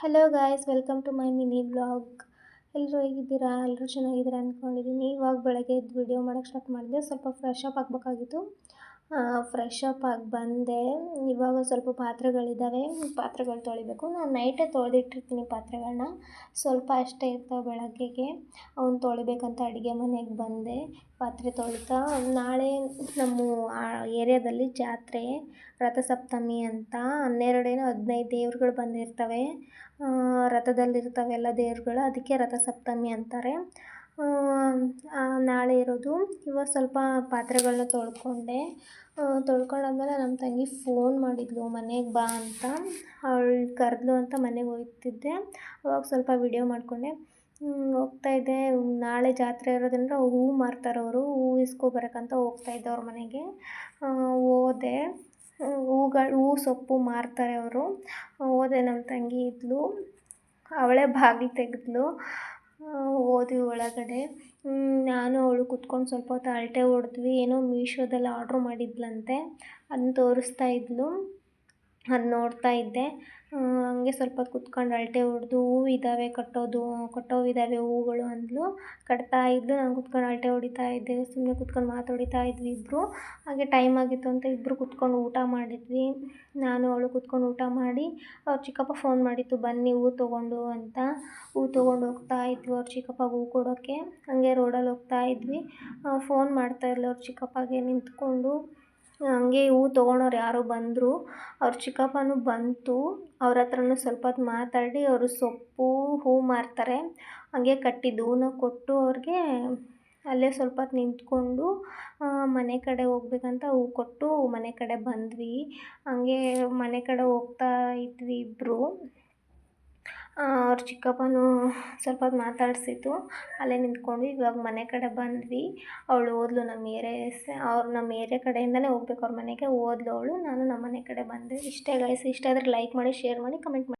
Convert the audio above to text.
Hello guys, welcome to my mini vlog. ಎಲ್ಲರೂ ಹೇಗಿದ್ದೀರಾ? ಎಲ್ಲರೂ ಚೆನ್ನಾಗಿದ್ದೀರಾ ಅಂದ್ಕೊಂಡಿದ್ದೀನಿ. ಇವಾಗ ಬೆಳಗ್ಗೆ ಎದ್ದು ವಿಡಿಯೋ ಮಾಡೋಕ್ಕೆ ಸ್ಟಾರ್ಟ್ ಮಾಡಿದೆ. ಸ್ವಲ್ಪ ಫ್ರೆಶ್ ಅಪ್ ಆಗಬೇಕಾಗಿತ್ತು. ಫ್ರೆಶ್ ಅಪ್ ಆಗಿ ಬಂದೆ. ಇವಾಗ ಸ್ವಲ್ಪ ಪಾತ್ರೆಗಳಿದ್ದಾವೆ, ಪಾತ್ರೆಗಳು ತೊಳಿಬೇಕು. ನಾನು ನೈಟೇ ತೊಳೆದಿಟ್ಟಿರ್ತೀನಿ ಪಾತ್ರೆಗಳನ್ನ. ಸ್ವಲ್ಪ ಅಷ್ಟೇ ಇರ್ತಾವೆ ಬೆಳಗ್ಗೆಗೆ, ಅವನ್ನ ತೊಳಿಬೇಕಂತ ಅಡುಗೆ ಮನೆಗೆ ಬಂದೆ. ಪಾತ್ರೆ ತೊಳಿತಾ ನಾಳೆ ನಮ್ಮ ಏರಿಯಾದಲ್ಲಿ ಜಾತ್ರೆ, ರಥಸಪ್ತಮಿ ಅಂತ 12 ಏನೋ 15 ದೇವ್ರುಗಳು ಬಂದಿರ್ತವೆ. ರಥದಲ್ಲಿರ್ತವೆ ಎಲ್ಲ ದೇವ್ರುಗಳು, ಅದಕ್ಕೆ ರಥಸಪ್ತಮಿ ಅಂತಾರೆ. ನಾಳೆ ಇರೋದು. ಇವಾಗ ಸ್ವಲ್ಪ ಪಾತ್ರೆಗಳನ್ನ ತೊಳ್ಕೊಂಡಾದ್ಮೇಲೆ ನಮ್ಮ ತಂಗಿ ಫೋನ್ ಮಾಡಿದ್ಲು, ಮನೆಗೆ ಬಾ ಅಂತ. ಅವಳು ಕರೆದ್ಲು ಅಂತ ಮನೆಗೆ ಹೋಗ್ತಿದ್ದೆ. ಅವಾಗ ಸ್ವಲ್ಪ ವಿಡಿಯೋ ಮಾಡಿಕೊಂಡೆ. ಹೋಗ್ತಾಯಿದ್ದೆ. ನಾಳೆ ಜಾತ್ರೆ ಇರೋದ್ರಿಂದ ಹೂವು ಮಾರ್ತಾರೆ, ಹೂವು ಇಸ್ಕೊಬರಕ್ಕಂತ ಹೋಗ್ತಾಯಿದ್ದೆ ಅವ್ರ ಮನೆಗೆ. ಹೋದೆ. ಹೂವು ಸೊಪ್ಪು ಮಾರ್ತಾರೆ ಅವರು. ಹೋದೆ, ನಮ್ಮ ತಂಗಿ ಇದ್ಲು, ಅವಳೇ ಬಾಗಿಲು ತೆಗೆದ್ಲು. ಹೋದ್ವಿ ಒಳಗಡೆ. ನಾನು ಅವಳು ಕುತ್ಕೊಂಡು ಸ್ವಲ್ಪ ಹೊತ್ತು ಅಳತೆ ಹೊಡೆದ್ವಿ. ಏನೋ ಮೀಶೋದಲ್ಲಿ ಆರ್ಡ್ರ್ ಮಾಡಿದ್ಲಂತೆ, ಅದನ್ನ ತೋರಿಸ್ತಾ ಇದ್ಲು. ಅದು ನೋಡ್ತಾ ಇದ್ದೆ. ಹಂಗೆ ಸ್ವಲ್ಪ ಹೊತ್ತು ಕುತ್ಕೊಂಡು ಅಳತೆ ಹೊಡೆದು, ಹೂವಿದ್ದಾವೆ ಕಟ್ಟೋವಿದ್ದಾವೆ ಹೂವುಗಳು ಅಂದ್ಲು. ಕಟ್ತಾ ಇದ್ಲು. ನಾನು ಕುತ್ಕೊಂಡು ಅಳತೆ ಹೊಡಿತಾ ಇದ್ದೆ. ಸುಮ್ಮನೆ ಕುತ್ಕೊಂಡು ಮಾತಾಡಿತಾ ಇದ್ವಿ ಇಬ್ಬರು. ಹಾಗೆ ಟೈಮ್ ಆಗಿತ್ತು ಅಂತ ಇಬ್ಬರು ಕುತ್ಕೊಂಡು ಊಟ ಮಾಡಿದ್ವಿ. ನಾನು ಅವಳು ಕುತ್ಕೊಂಡು ಊಟ ಮಾಡಿ, ಅವ್ರ ಚಿಕ್ಕಪ್ಪ ಫೋನ್ ಮಾಡಿತ್ತು, ಬನ್ನಿ ಹೂವು ತೊಗೊಂಡು ಅಂತ. ಹೂವು ತೊಗೊಂಡು ಹೋಗ್ತಾ ಇದ್ವಿ ಅವ್ರ ಚಿಕ್ಕಪ್ಪಗೆ ಹೂವು ಕೊಡೋಕ್ಕೆ. ಹಾಗೆ ರೋಡಲ್ಲಿ ಹೋಗ್ತಾ ಇದ್ವಿ. ಫೋನ್ ಮಾಡ್ತಾಯಿದ್ಲು ಅವ್ರ ಚಿಕ್ಕಪ್ಪಗೆ ನಿಂತ್ಕೊಂಡು. ಹಂಗೆ ಹೂವು ತೊಗೊಳೋರು ಯಾರೋ ಬಂದರು. ಅವ್ರ ಚಿಕ್ಕಪ್ಪನೂ ಬಂತು. ಅವ್ರ ಹತ್ರನೂ ಸ್ವಲ್ಪ ಹೊತ್ತು ಮಾತಾಡಿ, ಅವರು ಸೊಪ್ಪು ಹೂವು ಮಾರ್ತಾರೆ, ಹಾಗೆ ಕಟ್ಟಿದ್ದು ಹೂವನ್ನ ಕೊಟ್ಟು ಅವ್ರಿಗೆ ಅಲ್ಲೇ ಸ್ವಲ್ಪ ಹೊತ್ತು ನಿಂತ್ಕೊಂಡು ಮನೆ ಕಡೆ ಹೋಗ್ಬೇಕಂತ ಹೂವು ಕೊಟ್ಟು ಮನೆ ಕಡೆ ಬಂದ್ವಿ. ಹಂಗೆ ಮನೆ ಕಡೆ ಹೋಗ್ತಾ ಇದ್ವಿ ಇಬ್ಬರು. ಅವ್ರ ಚಿಕ್ಕಪ್ಪನೂ ಸ್ವಲ್ಪ ಹೊತ್ತು ಮಾತಾಡಿಸಿದ್ದು, ಅಲ್ಲೇ ನಿಂತ್ಕೊಂಡ್ವಿ. ಇವಾಗ ಮನೆ ಕಡೆ ಬಂದ್ವಿ. ಅವಳು ಹೋದ್ಲು ನಮ್ಮ ಏರಿಯಾ ಕಡೆಯಿಂದನೇ ಹೋಗ್ಬೇಕು ಅವ್ರ ಮನೆಗೆ. ಹೋದ್ಲು ಅವಳು. ನಾನು ನಮ್ಮ ಮನೆ ಕಡೆ ಬಂದೆ. ಇಷ್ಟೇ ಗೈಸ್. ಇಷ್ಟ ಆದರೆ ಲೈಕ್ ಮಾಡಿ, ಶೇರ್ ಮಾಡಿ, ಕಮೆಂಟ್ ಮಾಡಿ.